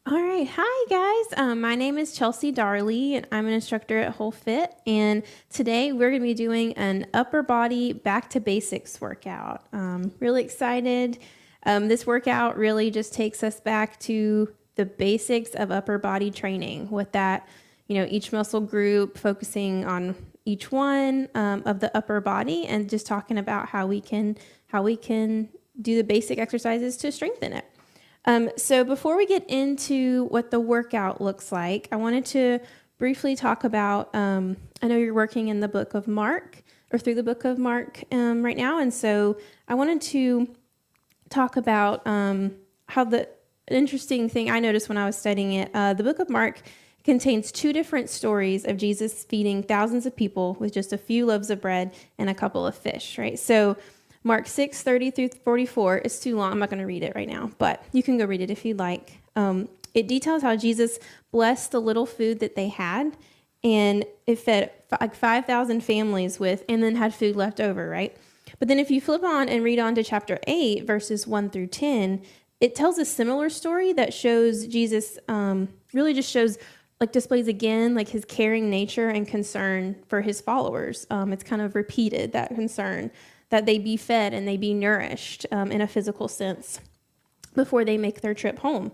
All right. Hi, guys. My name is Chelsea Darley, and I'm an instructor at Whole Fit. And today we're going to be doing an upper body back to basics workout. Really excited. This workout really just takes us back to the basics of upper body training with that, each muscle group focusing on each one of the upper body and just talking about how we can do the basic exercises to strengthen it. So before we get into what the workout looks like, I wanted to briefly talk about, I know you're working in the book of Mark, or through the book of Mark right now, and so I wanted to talk about how the interesting thing I noticed when I was studying it, the book of Mark contains two different stories of Jesus feeding thousands of people with just a few loaves of bread and a couple of fish, right? So Mark 6:30 through 44 is too long. I'm not going to read it right now, but you can go read it if you'd like. It details how Jesus blessed the little food that they had, and it fed like 5,000 families with, and then had food left over, right? But then if you flip on and read on to chapter 8, verses 1 through 10, it tells a similar story that shows Jesus really just shows, displays again, his caring nature and concern for his followers. It's kind of repeated, that concern, that they be fed and they be nourished in a physical sense before they make their trip home.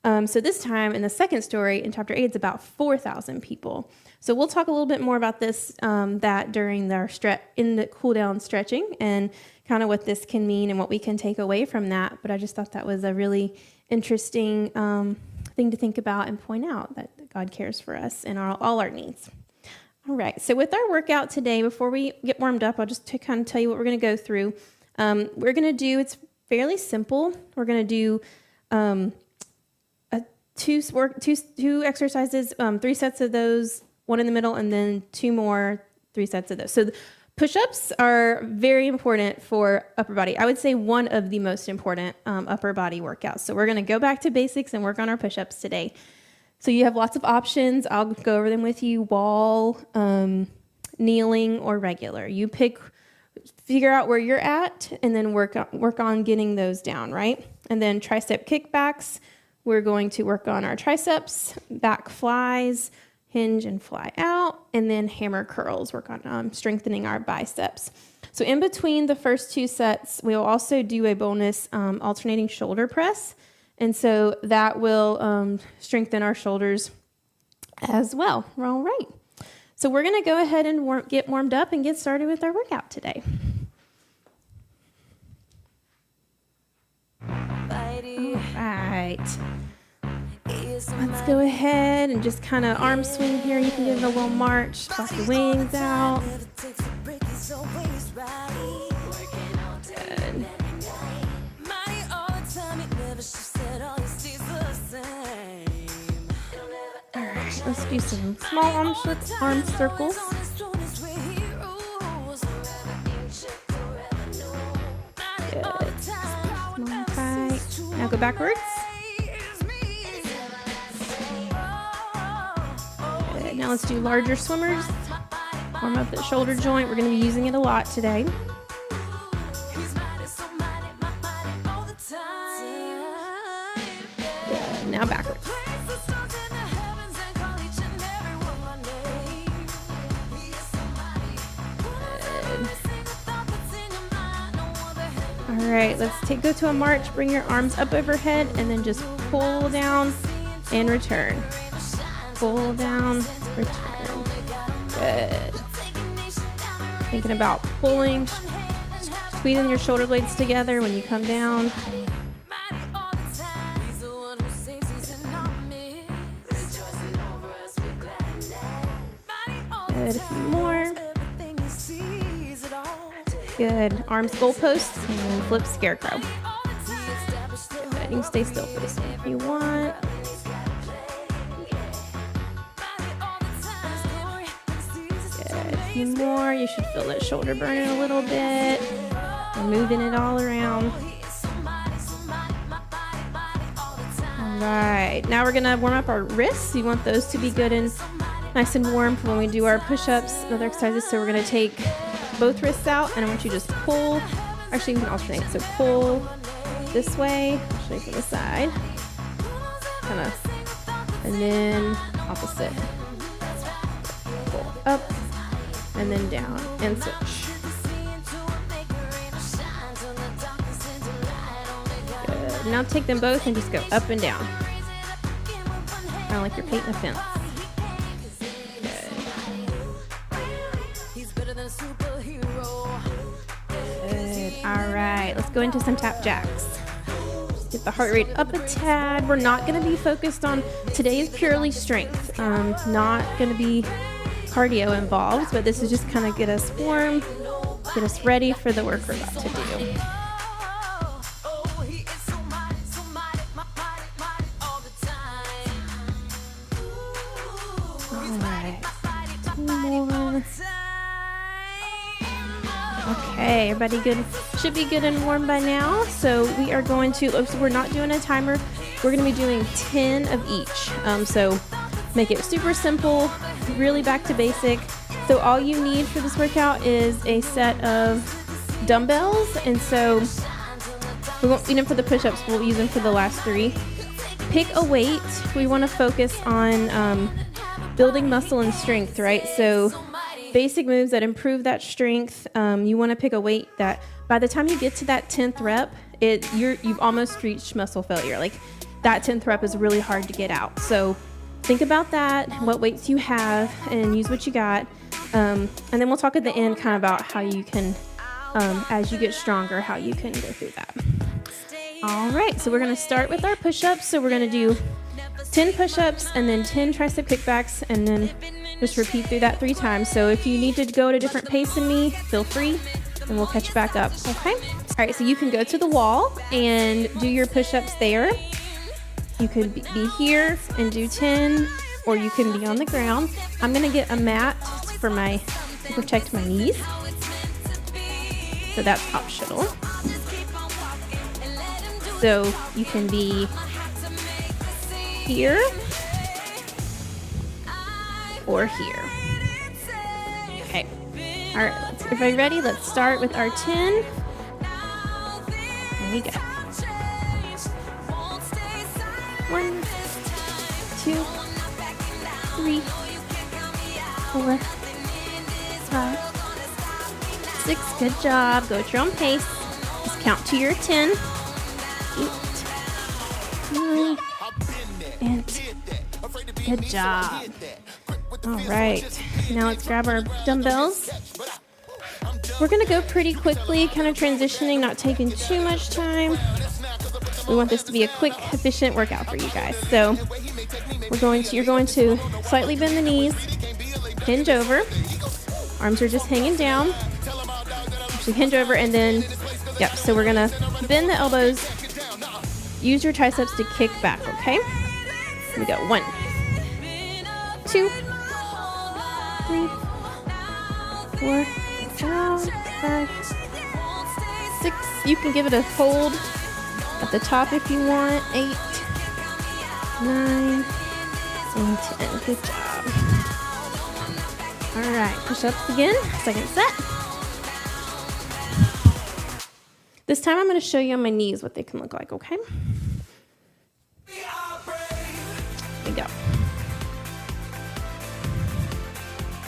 So this time in the second story in chapter 8, it's about 4,000 people. So we'll talk a little bit more about this, that during in the cool down stretching and kind of what this can mean and what we can take away from that. But I just thought that was a really interesting thing to think about and point out that God cares for us and all our needs. All right, so with our workout today, before we get warmed up, I'll just kind of tell you what we're going to go through. We're going to do, it's fairly simple. We're going to do two exercises, 3 sets of those, one in the middle, and then 2 more, 3 sets of those. So push-ups are very important for upper body. I would say one of the most important upper body workouts. So we're going to go back to basics and work on our push-ups today. So you have lots of options. I'll go over them with you: wall, kneeling, or regular. You figure out where you're at, and then work on getting those down, right? And then tricep kickbacks. We're going to work on our triceps, back flies, hinge and fly out, and then hammer curls. Work on strengthening our biceps. So in between the first 2 sets, we will also do a bonus alternating shoulder press. And so that will strengthen our shoulders as well. We're all right. So we're going to go ahead and get warmed up and get started with our workout today. All right. Let's go ahead and just kind of arm swing here. You can give it a little march. Flap your wings out. Good. All right, let's do some small arm circles. Good. Small and tight. Now go backwards. Good. Now let's do larger swimmers. Warm up the shoulder joint. We're going to be using it a lot today. Good. Now backwards. All right, let's go to a march. Bring your arms up overhead and then just pull down and return. Pull down, return. Good. Thinking about pulling, squeezing your shoulder blades together when you come down. Good. A few more. Good. Arms goalposts and then flip scarecrow. Good. You can stay still for this one if you want. Good. A few more. You should feel that shoulder burning a little bit. We're moving it all around. All right. Now we're going to warm up our wrists. You want those to be good and nice and warm for when we do our push-ups and other exercises. So we're going to take both wrists out, and I want you to just pull. Actually, you can alternate. So pull this way. I'll show you from the side. Kind of and then opposite. Pull up, and then down, and switch. Good. Now take them both and just go up and down. Kind of like you're painting a fence. Good. All right, let's go into some tap jacks. Get the heart rate up a tad. We're not going to be focused on, today is purely strength. Not going to be cardio involved, but this is just kind of get us warm, get us ready for the work we're about to do. All right, 2 more. Okay, everybody good? Should be good and warm by now. So we are going to, so we're not doing a timer. We're going to be doing 10 of each. So make it super simple, really back to basic. So all you need for this workout is a set of dumbbells. And so we won't need them for the push-ups. We'll use them for the last 3. Pick a weight. We want to focus on building muscle and strength, right? So basic moves that improve that strength. You want to pick a weight that by the time you get to that 10th rep, you've almost reached muscle failure. Like that 10th rep is really hard to get out. So think about that, what weights you have, and use what you got. And then we'll talk at the end kind of about how you can, as you get stronger, how you can go through that. All right, so we're going to start with our push-ups. So we're going to do 10 push-ups and then 10 tricep kickbacks, and then just repeat through that 3 times. So if you need to go at a different pace than me, feel free, and we'll catch back up, okay? All right, so you can go to the wall and do your push-ups there. You could be here and do 10, or you can be on the ground. I'm gonna get a mat to protect my knees. So that's optional. So you can be here or here. Okay. All right. If you're ready, let's start with our 10. There we go. 1, 2, 3, 4, 5, 6. Good job. Go at your own pace. Just count to your 10. 8, 9, and 10. Good job. All right. Now let's grab our dumbbells. We're going to go pretty quickly, kind of transitioning, not taking too much time. We want this to be a quick, efficient workout for you guys. So you're going to slightly bend the knees, hinge over. Arms are just hanging down. Actually hinge over and then, yep. So we're going to bend the elbows. Use your triceps to kick back, okay? Here we go. 1, 2, 3, 4, 5, 6. You can give it a hold at the top if you want. 8, 9, and 10. Good job. All right, push ups again. Second set. This time I'm going to show you on my knees what they can look like, okay? Here we go.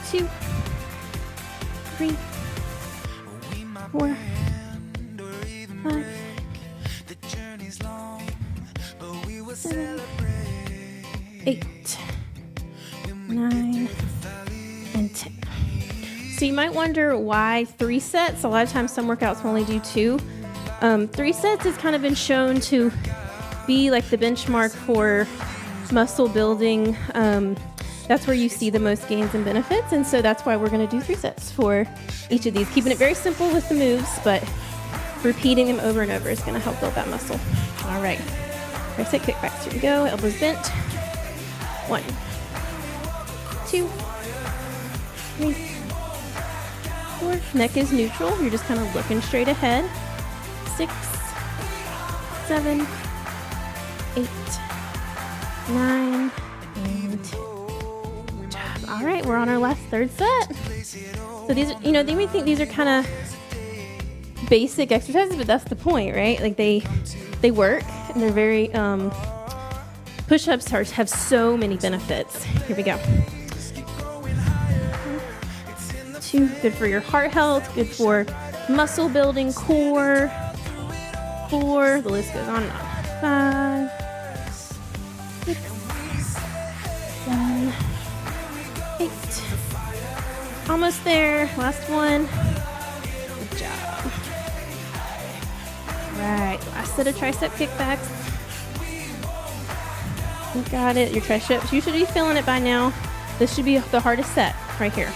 2, 3, 4, 5, 7, 8, 9, and 10. So you might wonder why 3 sets. A lot of times some workouts will only do 2. 3 sets has kind of been shown to be like the benchmark for muscle building. That's where you see the most gains and benefits, and so that's why we're going to do 3 sets for each of these. Keeping it very simple with the moves, but repeating them over and over is going to help build that muscle. All right, tricep kickbacks. Here we go. Elbows bent. 1, 2, 3, 4. Neck is neutral. You're just kind of looking straight ahead. 6, 7, 8, 9, and 10. All right, we're on our last 3rd set. So these are, they may think these are kind of basic exercises, but that's the point, right? Like they work and they're very Push-ups have so many benefits. Here we go. 2, good for your heart health, good for muscle building, core. 4, the list goes on and on. 5, 6, 7, 8. Almost there. Last one. Good job. Right, last set of tricep kickbacks. You got it. Your triceps, you should be feeling it by now. This should be the hardest set right here.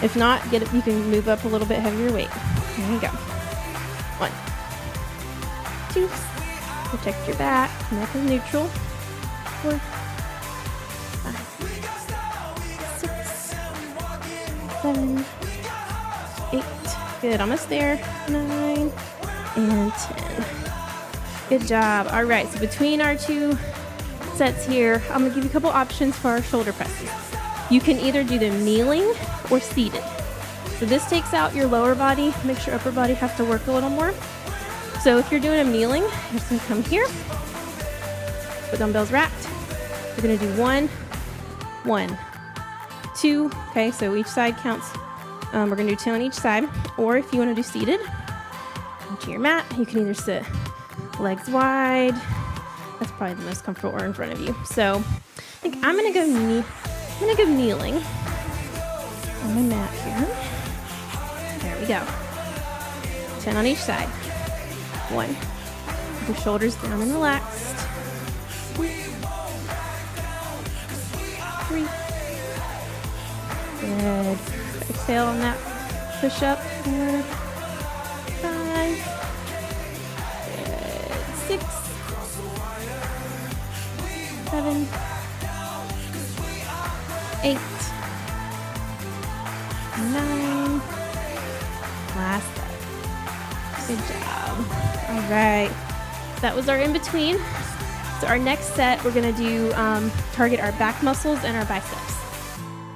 If not, get it. You can move up a little bit heavier weight. There you go. 1, 2. Protect your back. Neck is neutral. 4, 5, 6, 7, 8. Good. Almost there. 9 and 10. Good job. All right. So between our 2 sets here, I'm going to give you a couple options for our shoulder presses. You can either do them kneeling or seated. So this takes out your lower body, makes your upper body have to work a little more. So if you're doing them kneeling, you're just going to come here, with dumbbells wrapped. We're going to do 1, 1, 2. Okay, so each side counts. We're going to do 10 on each side. Or if you want to do seated, onto your mat, you can either sit legs wide. That's probably the most comfortable or in front of you. So I think I'm going to go kneeling on my mat here. There we go. 10 on each side. 1. Your shoulders down and relaxed. 2, 3. Good. Exhale on that push up. 4, 5. Good. 6, 7, 8, 9. Last set. Good job. All right. That was our in-between. So our next set, we're going to do target our back muscles and our biceps.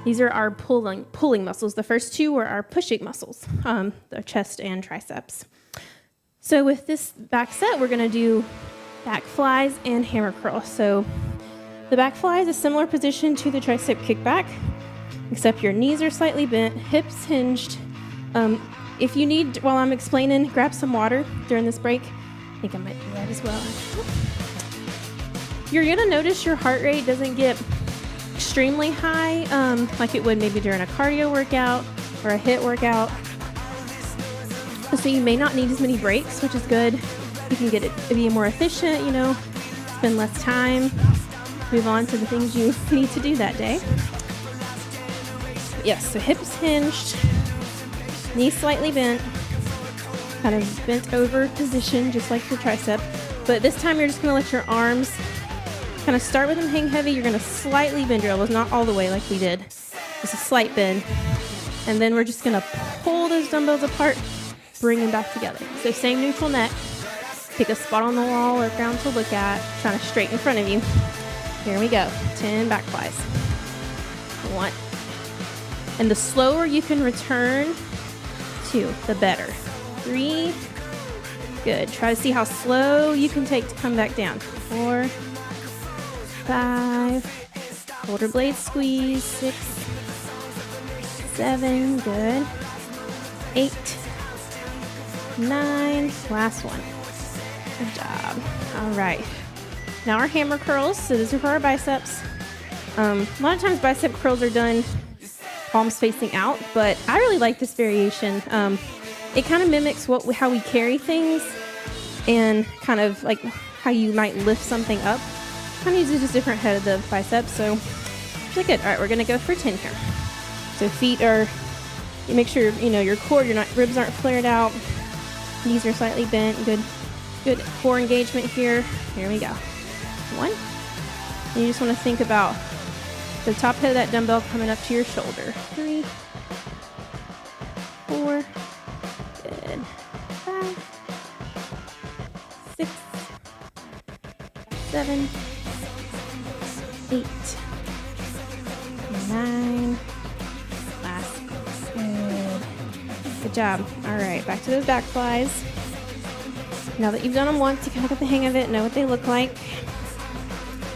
These are our pulling muscles. The first 2 are our pushing muscles, the chest and triceps. So with this back set, we're going to do back flies and hammer curls. So the back fly is a similar position to the tricep kickback, except your knees are slightly bent, hips hinged. If you need, while I'm explaining, grab some water during this break. I think I might do that as well. You're gonna notice your heart rate doesn't get extremely high, like it would maybe during a cardio workout or a HIIT workout. So you may not need as many breaks, which is good. You can get it to be more efficient, spend less time, move on to the things you need to do that day. Yes, so hips hinged, knees slightly bent, kind of bent over position, just like your tricep. But this time you're just gonna let your arms kind of start with them hang heavy. You're gonna slightly bend your elbows, not all the way like we did, just a slight bend. And then we're just gonna pull those dumbbells apart, bring them back together. So same neutral neck, pick a spot on the wall or ground to look at, trying to straight in front of you. Here we go, 10 back flies. 1. And the slower you can return to, the better. 3. Good. Try to see how slow you can take to come back down. 4, 5. Shoulder blades squeeze. 6, 7. Good. 8, 9. Last one. Good job. All right. Now our hammer curls. So these are for our biceps. A lot of times bicep curls are done palms facing out, but I really like this variation. It kind of mimics how we carry things and kind of like how you might lift something up. Kind of uses just different head of the biceps, so it's really good. All right, we're gonna go for 10 here. So feet are, you make sure your core, ribs aren't flared out. Knees are slightly bent. Good core engagement here. Here we go. 1. And you just want to think about the top head of that dumbbell coming up to your shoulder. 3, 4, good. 5, 6, 7, 8, 9. Last. Good job. All right, back to those back flies. Now that you've done them once, you kind of got the hang of it, know what they look like.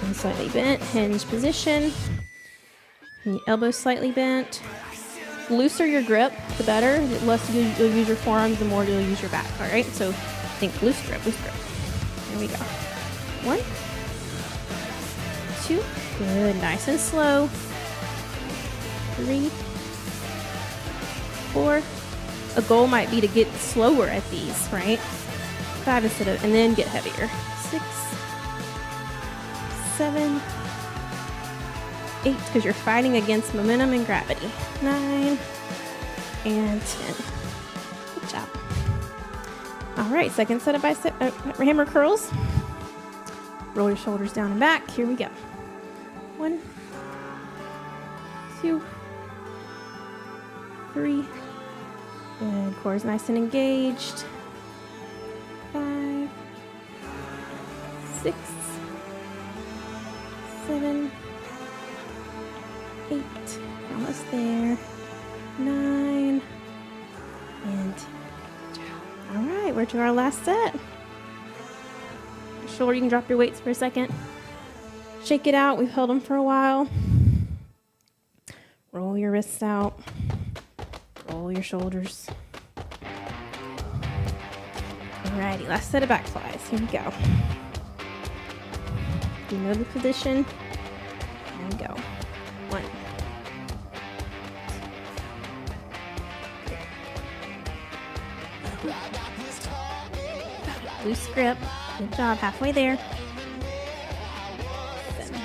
And slightly bent, hinge position. And the elbows slightly bent. Looser your grip, the better. The less you'll use your forearms, the more you'll use your back. All right, so think loose grip, loose grip. There we go. 1, 2, good, nice and slow. 3, 4. A goal might be to get slower at these, right? 5 instead of, and then get heavier. 6, 7, 8, because you're fighting against momentum and gravity. 9 and 10. Good job. All right, second set of bicep hammer curls. Roll your shoulders down and back. Here we go. 1, 2, 3. Good. Core is nice and engaged. 5, 6, 7, 8. Almost there. 9 and 10. All right, we're to our last set. Shoulder, you can drop your weights for a second. Shake it out. We've held them for a while. Roll your wrists out. Roll your shoulders. Alrighty, last set of back flies. Here we go. You know the position. Here we go. 1. Loose grip. Good job. Halfway there.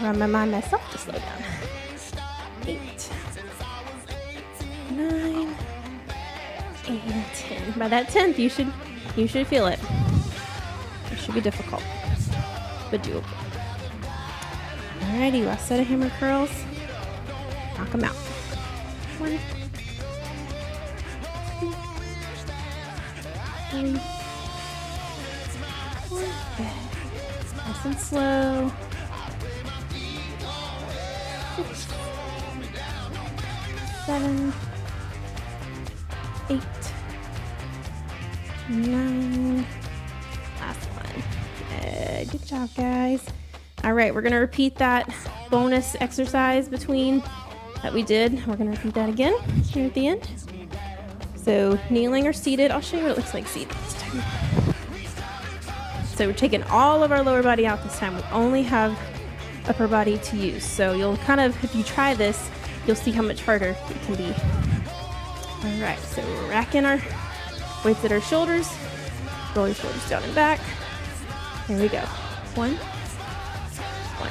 Then remind myself to slow down. 8, 9, and 10. By that 10th, you should feel it. It should be difficult, but doable. Alrighty, last set of hammer curls. Knock them out. 1, 2, 3, 4. Good. Nice and slow. 6, 7, 8, 9. Last one. Good job, guys. All right, we're going to repeat that bonus exercise that we did. We're going to repeat that again here at the end. So kneeling or seated. I'll show you what it looks like seated this time. So we're taking all of our lower body out this time. We only have upper body to use. So you'll kind of, if you try this, you'll see how much harder it can be. All right, so we're racking our weights at our shoulders. Roll your shoulders down and back. Here we go. 1, 1.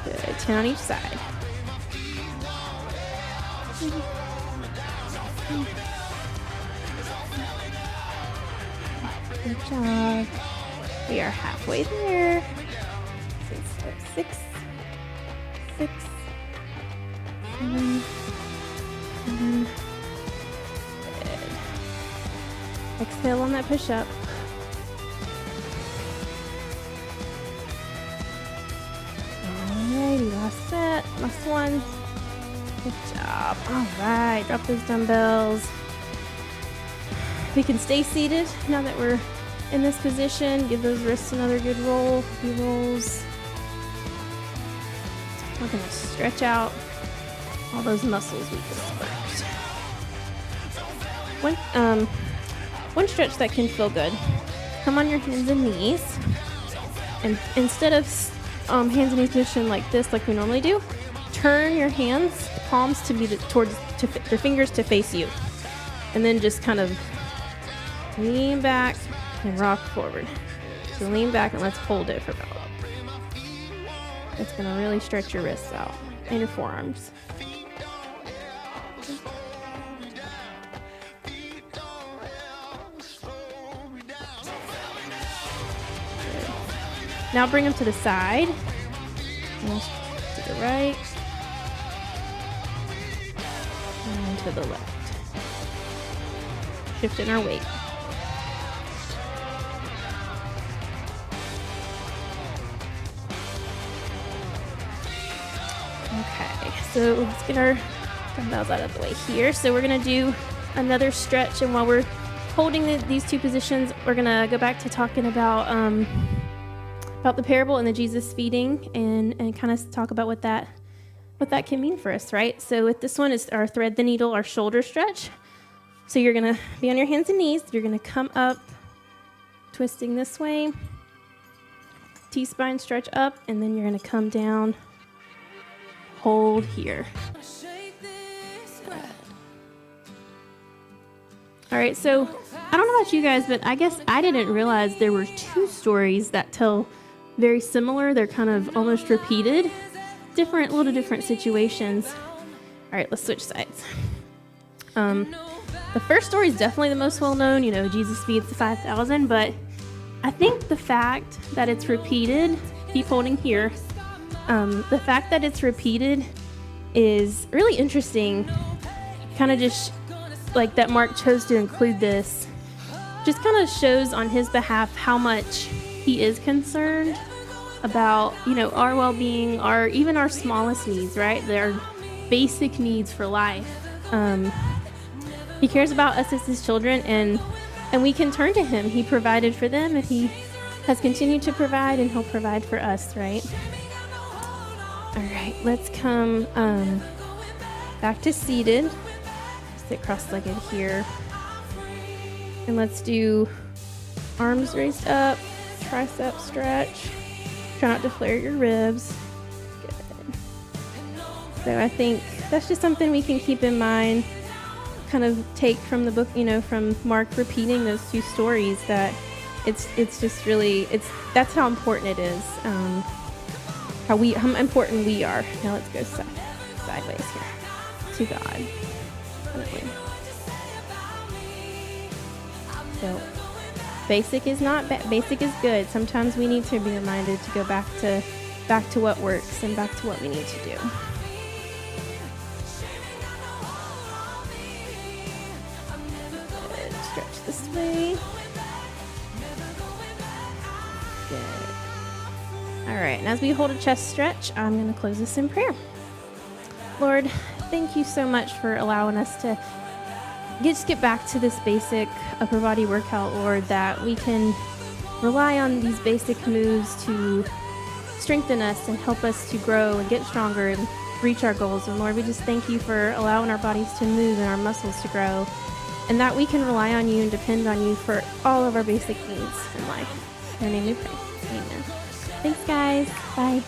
Good. 10 on each side. 2. Good job. We are halfway there. 6, 6, 7, 7. Good. Exhale on that push-up. Alrighty, last set, last one. Good job. All right, drop those dumbbells. We can stay seated now that we're in this position. Give those wrists another good roll, a few rolls. We're gonna stretch out all those muscles we just worked. One stretch that can feel good. Come on your hands and knees, and instead of hands and knees position like this, like we normally do, turn your hands, palms to be your fingers to face you, and then just kind of lean back and rock forward. So lean back and let's hold it for about. It's gonna really stretch your wrists out and your forearms. Now bring them to the side. And to the right. And to the left. Shifting our weight. Okay, so let's get our dumbbells out of the way here. So we're gonna do another stretch, and while we're holding these two positions, we're gonna go back to talking about about the parable and the Jesus feeding, and kind of talk about what that can mean for us, right? So with this one is our thread the needle, our shoulder stretch. So you're going to be on your hands and knees. You're going to come up, twisting this way, T-spine stretch up, and then you're going to come down, hold here. All right, so I don't know about you guys, but I guess I didn't realize there were two stories that tell very similar. They're kind of almost repeated, little different situations. All right, let's switch sides. The first story is definitely the most well-known, Jesus feeds the 5,000, but I think the fact that it's repeated, keep holding here, the fact that it's repeated is really interesting. Kind of just like that Mark chose to include this, just kind of shows on his behalf how much he is concerned about, our well-being, even our smallest needs, right? Their basic needs for life. He cares about us as his children, and we can turn to him. He provided for them, and he has continued to provide, and he'll provide for us, right? All right, let's come back to seated. Sit cross-legged here. And let's do arms raised up, tricep stretch. Try not to flare your ribs. Good. So I think that's just something we can keep in mind, kind of take from the book, from Mark repeating those two stories, that it's just really, that's how important it is, how important we are. Now let's go sideways here to God. So basic is basic is good. Sometimes we need to be reminded to go back to what works and back to what we need to do. Good. Stretch this way. Good. All right, and as we hold a chest stretch, I'm going to close this in prayer. Lord, thank you so much for allowing us to get back to this basic upper body workout, Lord, that we can rely on these basic moves to strengthen us and help us to grow and get stronger and reach our goals. And Lord, we just thank you for allowing our bodies to move and our muscles to grow, and that we can rely on you and depend on you for all of our basic needs in life. In your name we pray. Amen. Thanks, guys. Bye.